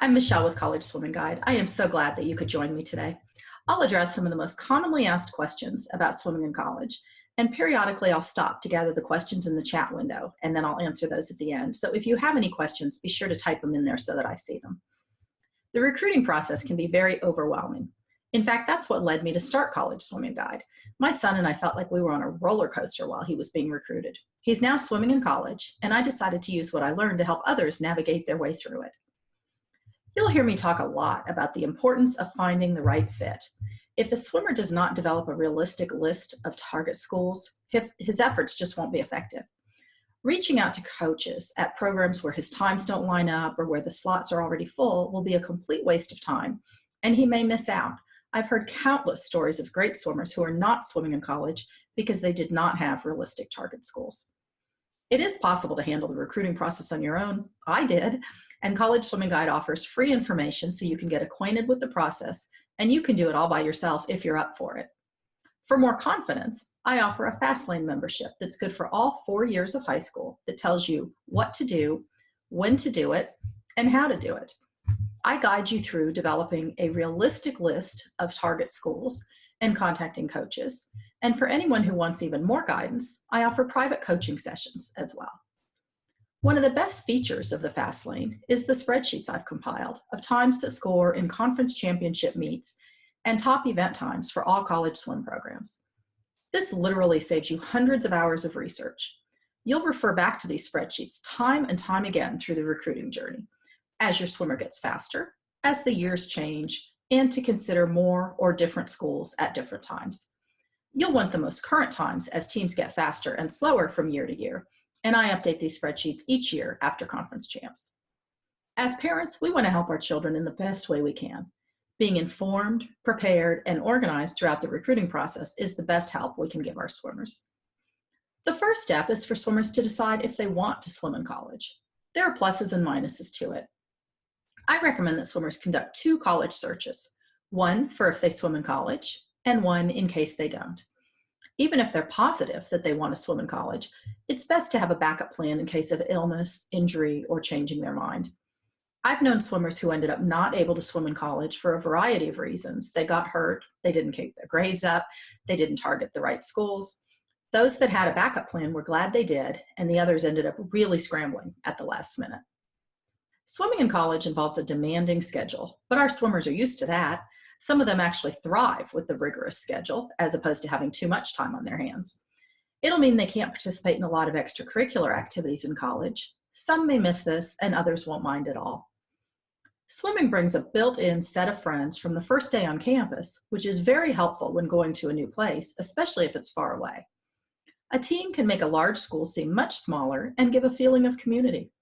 I'm Michelle with College Swimming Guide. I am so glad that you could join me today. I'll address some of the most commonly asked questions about swimming in college, and periodically I'll stop to gather the questions in the chat window, and then I'll answer those at the end. So if you have any questions, be sure to type them in there so that I see them. The recruiting process can be very overwhelming. In fact, that's what led me to start College Swimming Guide. My son and I felt like we were on a roller coaster while he was being recruited. He's now swimming in college, and I decided to use what I learned to help others navigate their way through it. You'll hear me talk a lot about the importance of finding the right fit. If a swimmer does not develop a realistic list of target schools, his efforts just won't be effective. Reaching out to coaches at programs where his times don't line up or where the slots are already full will be a complete waste of time, and he may miss out. I've heard countless stories of great swimmers who are not swimming in college because they did not have realistic target schools. It is possible to handle the recruiting process on your own. I did, and College Swimming Guide offers free information so you can get acquainted with the process, and you can do it all by yourself if you're up for it. For more confidence, I offer a Fastlane membership that's good for all 4 years of high school that tells you what to do, when to do it, and how to do it. I guide you through developing a realistic list of target schools and contacting coaches. And for anyone who wants even more guidance, I offer private coaching sessions as well. One of the best features of the Fastlane is the spreadsheets I've compiled of times that score in conference championship meets and top event times for all college swim programs. This literally saves you hundreds of hours of research. You'll refer back to these spreadsheets time and time again through the recruiting journey, as your swimmer gets faster, as the years change, and to consider more or different schools at different times. You'll want the most current times as teams get faster and slower from year to year, and I update these spreadsheets each year after conference champs. As parents, we want to help our children in the best way we can. Being informed, prepared, and organized throughout the recruiting process is the best help we can give our swimmers. The first step is for swimmers to decide if they want to swim in college. There are pluses and minuses to it. I recommend that swimmers conduct 2 college searches, one for if they swim in college, and one in case they don't. Even if they're positive that they want to swim in college, it's best to have a backup plan in case of illness, injury, or changing their mind. I've known swimmers who ended up not able to swim in college for a variety of reasons. They got hurt, they didn't keep their grades up, they didn't target the right schools. Those that had a backup plan were glad they did, and the others ended up really scrambling at the last minute. Swimming in college involves a demanding schedule, but our swimmers are used to that. Some of them actually thrive with the rigorous schedule as opposed to having too much time on their hands. It'll mean they can't participate in a lot of extracurricular activities in college. Some may miss this and others won't mind at all. Swimming brings a built-in set of friends from the first day on campus, which is very helpful when going to a new place, especially if it's far away. A team can make a large school seem much smaller and give a feeling of community.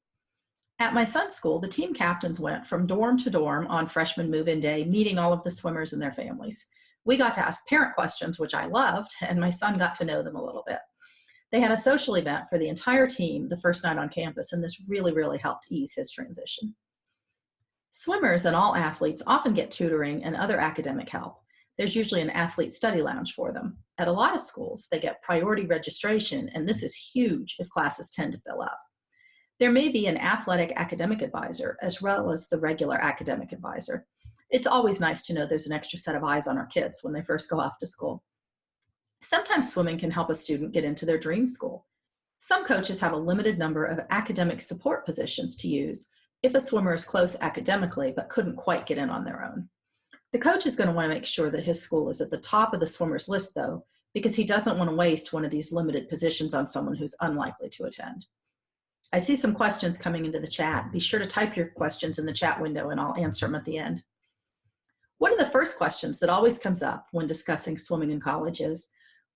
At my son's school, the team captains went from dorm to dorm on freshman move-in day, meeting all of the swimmers and their families. We got to ask parent questions, which I loved, and my son got to know them a little bit. They had a social event for the entire team the first night on campus, and this really helped ease his transition. Swimmers and all athletes often get tutoring and other academic help. There's usually an athlete study lounge for them. At a lot of schools, they get priority registration, and this is huge if classes tend to fill up. There may be an athletic academic advisor as well as the regular academic advisor. It's always nice to know there's an extra set of eyes on our kids when they first go off to school. Sometimes swimming can help a student get into their dream school. Some coaches have a limited number of academic support positions to use if a swimmer is close academically but couldn't quite get in on their own. The coach is going to want to make sure that his school is at the top of the swimmer's list, though, because he doesn't want to waste one of these limited positions on someone who's unlikely to attend. I see some questions coming into the chat. Be sure to type your questions in the chat window and I'll answer them at the end. One of the first questions that always comes up when discussing swimming in college is,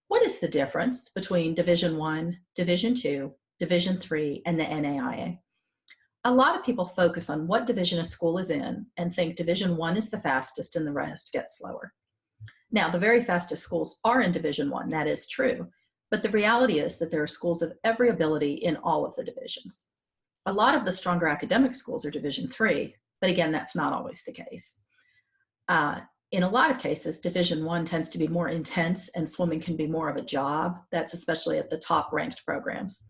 what is the difference between Division I, Division II, Division III, and the NAIA? A lot of people focus on what division a school is in and think Division I is the fastest and the rest get slower. Now, the very fastest schools are in Division I, that is true. But the reality is that there are schools of every ability in all of the divisions. A lot of the stronger academic schools are Division III, but again, that's not always the case. In a lot of cases, Division I tends to be more intense and swimming can be more of a job. That's especially at the top ranked programs.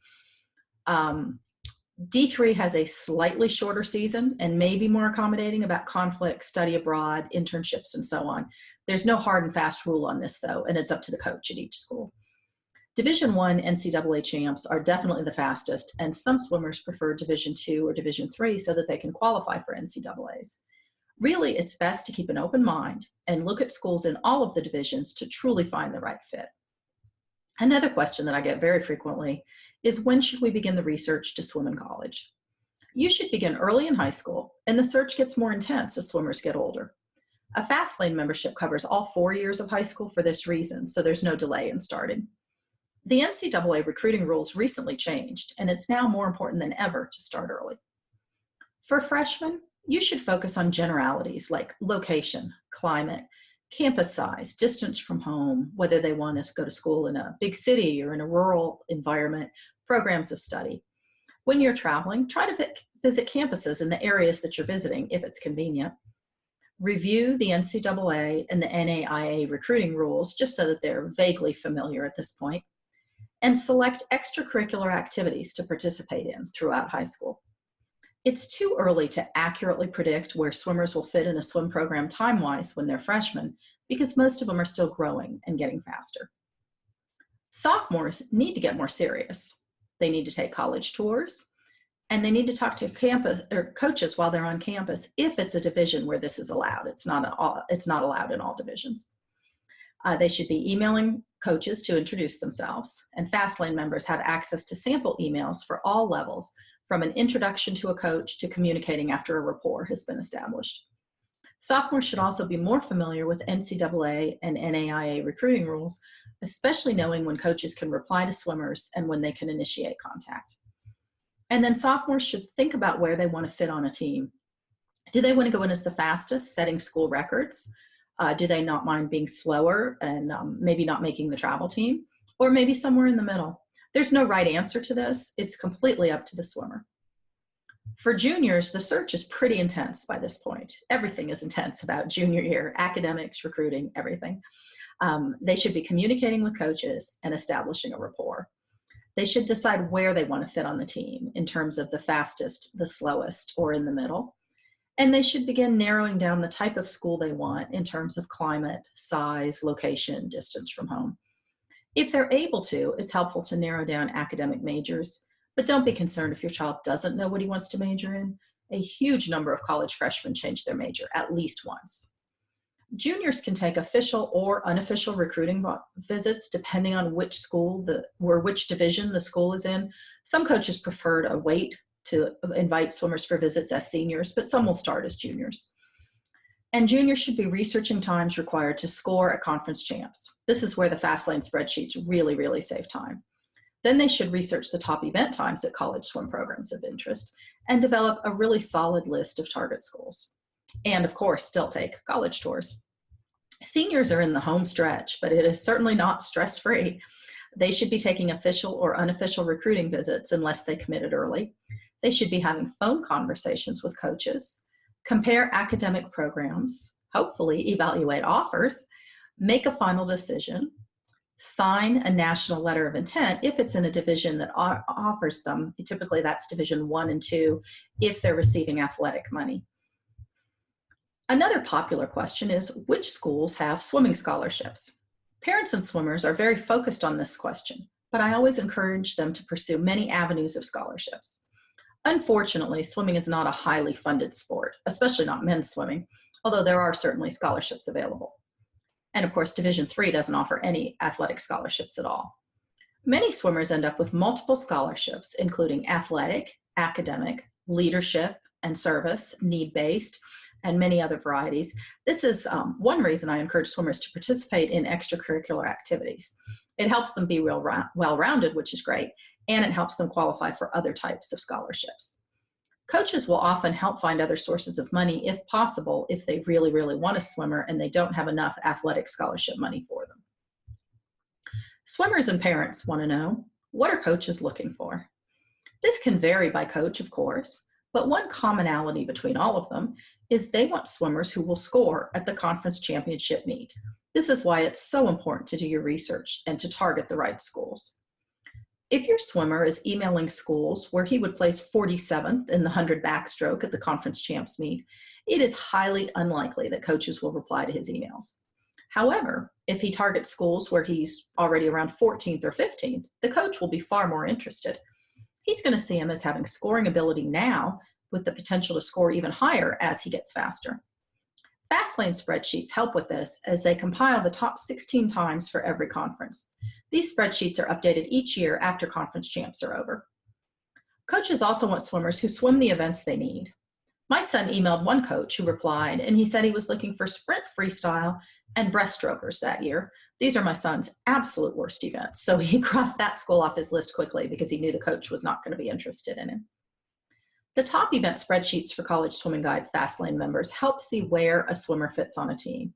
D3 has a slightly shorter season and may be more accommodating about conflict, study abroad, internships, and so on. There's no hard and fast rule on this, though, and it's up to the coach at each school. Division I NCAA champs are definitely the fastest, and some swimmers prefer Division II or Division III so that they can qualify for NCAAs. Really, it's best to keep an open mind and look at schools in all of the divisions to truly find the right fit. Another question that I get very frequently is, when should we begin the research to swim in college? You should begin early in high school, and the search gets more intense as swimmers get older. A Fastlane membership covers all 4 years of high school for this reason, so there's no delay in starting. The NCAA recruiting rules recently changed, and it's now more important than ever to start early. For freshmen, you should focus on generalities like location, climate, campus size, distance from home, whether they want to go to school in a big city or in a rural environment, programs of study. When you're traveling, try to visit campuses in the areas that you're visiting if it's convenient. Review the NCAA and the NAIA recruiting rules just so that they're vaguely familiar at this point. And select extracurricular activities to participate in throughout high school. It's too early to accurately predict where swimmers will fit in a swim program time-wise when they're freshmen, because most of them are still growing and getting faster. Sophomores need to get more serious. They need to take college tours, and they need to talk to campus or coaches while they're on campus if it's a division where this is allowed. It's not allowed in all divisions. They should be emailing coaches to introduce themselves, and Fastlane members have access to sample emails for all levels, from an introduction to a coach to communicating after a rapport has been established. Sophomores should also be more familiar with NCAA and NAIA recruiting rules, especially knowing when coaches can reply to swimmers and when they can initiate contact. And then sophomores should think about where they want to fit on a team. Do they want to go in as the fastest, setting school records? Do they not mind being slower and maybe not making the travel team? Or maybe somewhere in the middle? There's no right answer to this. It's completely up to the swimmer. For juniors, the search is pretty intense by this point. Everything is intense about junior year, academics, recruiting, everything. They should be communicating with coaches and establishing a rapport. They should decide where they want to fit on the team in terms of the fastest, the slowest, or in the middle. And they should begin narrowing down the type of school they want in terms of climate, size, location, distance from home. If they're able to, it's helpful to narrow down academic majors, but don't be concerned if your child doesn't know what he wants to major in. A huge number of college freshmen change their major at least once. Juniors can take official or unofficial recruiting visits depending on which school or which division the school is in. Some coaches prefer to wait to invite swimmers for visits as seniors, but some will start as juniors. And juniors should be researching times required to score at conference champs. This is where the Fastlane spreadsheets really, really save time. Then they should research the top event times at college swim programs of interest and develop a really solid list of target schools. And of course, still take college tours. Seniors are in the home stretch, but it is certainly not stress-free. They should be taking official or unofficial recruiting visits unless they committed early. They should be having phone conversations with coaches, compare academic programs, hopefully evaluate offers, make a final decision, sign a national letter of intent if it's in a division that offers them. Typically that's Division I and II if they're receiving athletic money. Another popular question is, which schools have swimming scholarships? Parents and swimmers are very focused on this question, but I always encourage them to pursue many avenues of scholarships. Unfortunately, swimming is not a highly funded sport, especially not men's swimming, although there are certainly scholarships available. And of course, Division III doesn't offer any athletic scholarships at all. Many swimmers end up with multiple scholarships, including athletic, academic, leadership, and service, need-based, and many other varieties. This is one reason I encourage swimmers to participate in extracurricular activities. It helps them be well-rounded, which is great, and it helps them qualify for other types of scholarships. Coaches will often help find other sources of money if possible, if they really, really want a swimmer and they don't have enough athletic scholarship money for them. Swimmers and parents want to know, what are coaches looking for? This can vary by coach, of course, but one commonality between all of them is they want swimmers who will score at the conference championship meet. This is why it's so important to do your research and to target the right schools. If your swimmer is emailing schools where he would place 47th in the 100 backstroke at the conference champs meet, it is highly unlikely that coaches will reply to his emails. However, if he targets schools where he's already around 14th or 15th, the coach will be far more interested. He's going to see him as having scoring ability now with the potential to score even higher as he gets faster. Fastlane spreadsheets help with this as they compile the top 16 times for every conference. These spreadsheets are updated each year after conference champs are over. Coaches also want swimmers who swim the events they need. My son emailed one coach who replied, and he said he was looking for sprint freestyle and breaststrokers that year. These are my son's absolute worst events, so he crossed that school off his list quickly because he knew the coach was not going to be interested in him. The top event spreadsheets for College Swimming Guide Fastlane members help see where a swimmer fits on a team.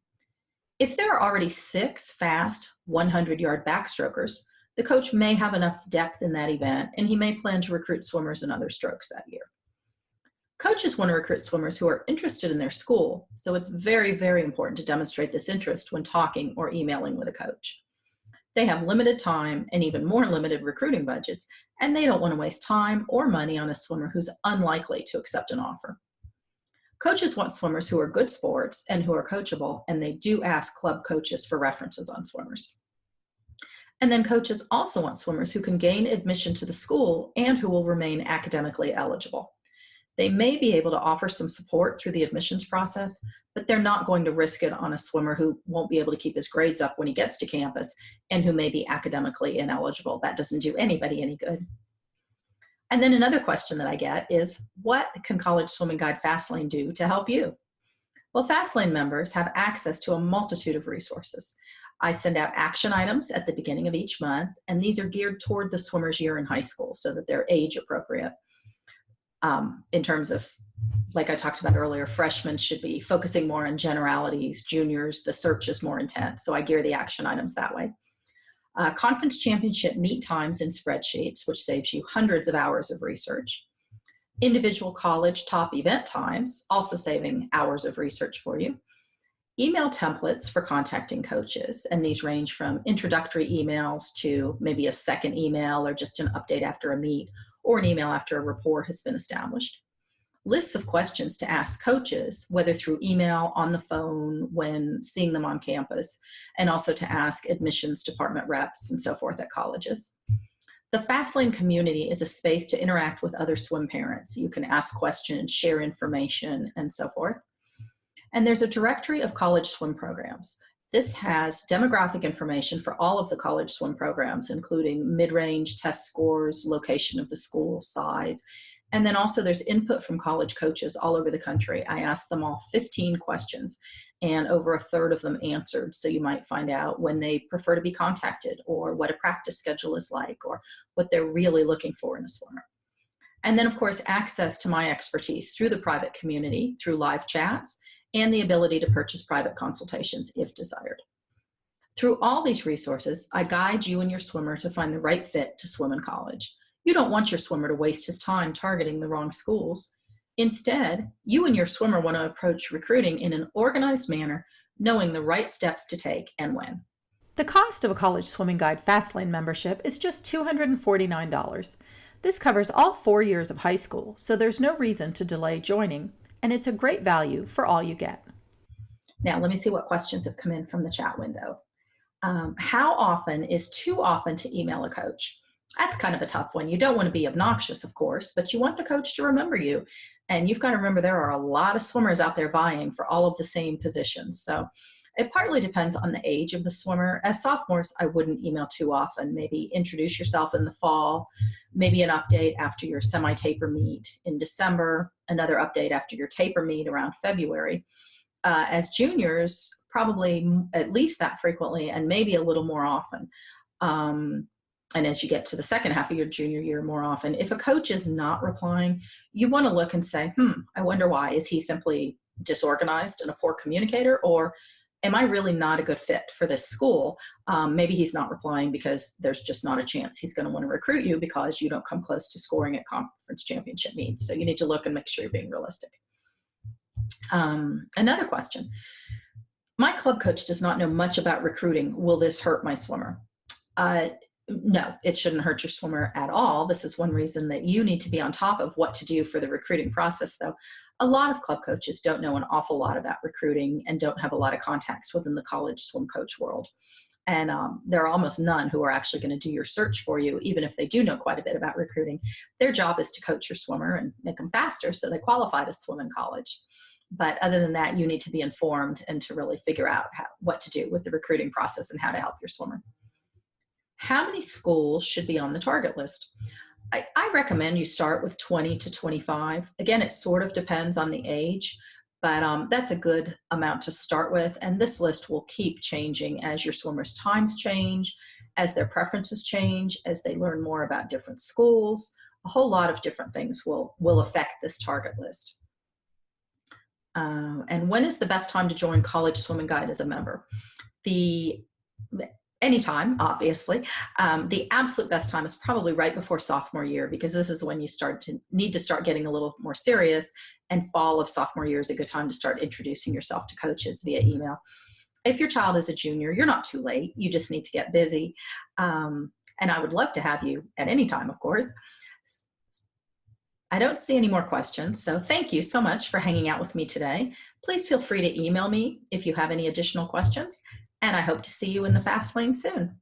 If there are already 6 fast 100-yard backstrokers, the coach may have enough depth in that event, and he may plan to recruit swimmers in other strokes that year. Coaches want to recruit swimmers who are interested in their school, so it's very, very important to demonstrate this interest when talking or emailing with a coach. They have limited time and even more limited recruiting budgets, and they don't want to waste time or money on a swimmer who's unlikely to accept an offer. Coaches want swimmers who are good sports and who are coachable, and they do ask club coaches for references on swimmers. And then coaches also want swimmers who can gain admission to the school and who will remain academically eligible. They may be able to offer some support through the admissions process, but they're not going to risk it on a swimmer who won't be able to keep his grades up when he gets to campus and who may be academically ineligible. That doesn't do anybody any good. And then another question that I get is, what can College Swimming Guide Fastlane do to help you? Well, Fastlane members have access to a multitude of resources. I send out action items at the beginning of each month, and these are geared toward the swimmer's year in high school so that they're age appropriate. In terms of, like I talked about earlier, freshmen should be focusing more on generalities, juniors, the search is more intense, so I gear the action items that way. Conference championship meet times in spreadsheets, which saves you hundreds of hours of research. Individual college top event times, also saving hours of research for you. Email templates for contacting coaches, and these range from introductory emails to maybe a second email or just an update after a meet, or an email after a rapport has been established. Lists of questions to ask coaches, whether through email, on the phone, when seeing them on campus, and also to ask admissions department reps and so forth at colleges. The Fastlane community is a space to interact with other swim parents. You can ask questions, share information, and so forth. And there's a directory of college swim programs. This has demographic information for all of the college swim programs, including mid-range test scores, location of the school, size, and then also there's input from college coaches all over the country. I asked them all 15 questions, and over a third of them answered. So you might find out when they prefer to be contacted, or what a practice schedule is like, or what they're really looking for in a swimmer. And then, of course, access to my expertise through the private community, through live chats, and the ability to purchase private consultations if desired. Through all these resources, I guide you and your swimmer to find the right fit to swim in college. You don't want your swimmer to waste his time targeting the wrong schools. Instead, you and your swimmer want to approach recruiting in an organized manner, knowing the right steps to take and when. The cost of a College Swimming Guide Fastlane membership is just $249. This covers all 4 years of high school, so there's no reason to delay joining, and it's a great value for all you get. Now, let me see what questions have come in from the chat window. How often is too often to email a coach? That's kind of a tough one. You don't want to be obnoxious, of course, but you want the coach to remember you. And you've got to remember there are a lot of swimmers out there vying for all of the same positions. So it partly depends on the age of the swimmer. As sophomores, I wouldn't email too often. Maybe introduce yourself in the fall, maybe an update after your semi-taper meet in December, another update after your taper meet around February. As juniors, probably at least that frequently and maybe a little more often. And as you get to the second half of your junior year, more often. If a coach is not replying, you want to look and say, I wonder why. Is he simply disorganized and a poor communicator, or am I really not a good fit for this school? Maybe he's not replying because there's just not a chance he's going to want to recruit you because you don't come close to scoring at conference championship meets. So you need to look and make sure you're being realistic. Another question. My club coach does not know much about recruiting. Will this hurt my swimmer? No, it shouldn't hurt your swimmer at all. This is one reason that you need to be on top of what to do for the recruiting process, though. A lot of club coaches don't know an awful lot about recruiting and don't have a lot of contacts within the college swim coach world. And there are almost none who are actually going to do your search for you, even if they do know quite a bit about recruiting. Their job is to coach your swimmer and make them faster so they qualify to swim in college. But other than that, you need to be informed and to really figure out what to do with the recruiting process and how to help your swimmer. How many schools should be on the target list? I recommend you start with 20 to 25. Again, it sort of depends on the age, but that's a good amount to start with. And this list will keep changing as your swimmers' times change, as their preferences change, as they learn more about different schools. A whole lot of different things will affect this target list. And when is the best time to join College Swimming Guide as a member? Anytime, obviously. The absolute best time is probably right before sophomore year, because this is when you need to start getting a little more serious, and fall of sophomore year is a good time to start introducing yourself to coaches via email. If your child is a junior, you're not too late. You just need to get busy. And I would love to have you at any time, of course. I don't see any more questions, so thank you so much for hanging out with me today. Please feel free to email me if you have any additional questions, and I hope to see you in the fast lane soon.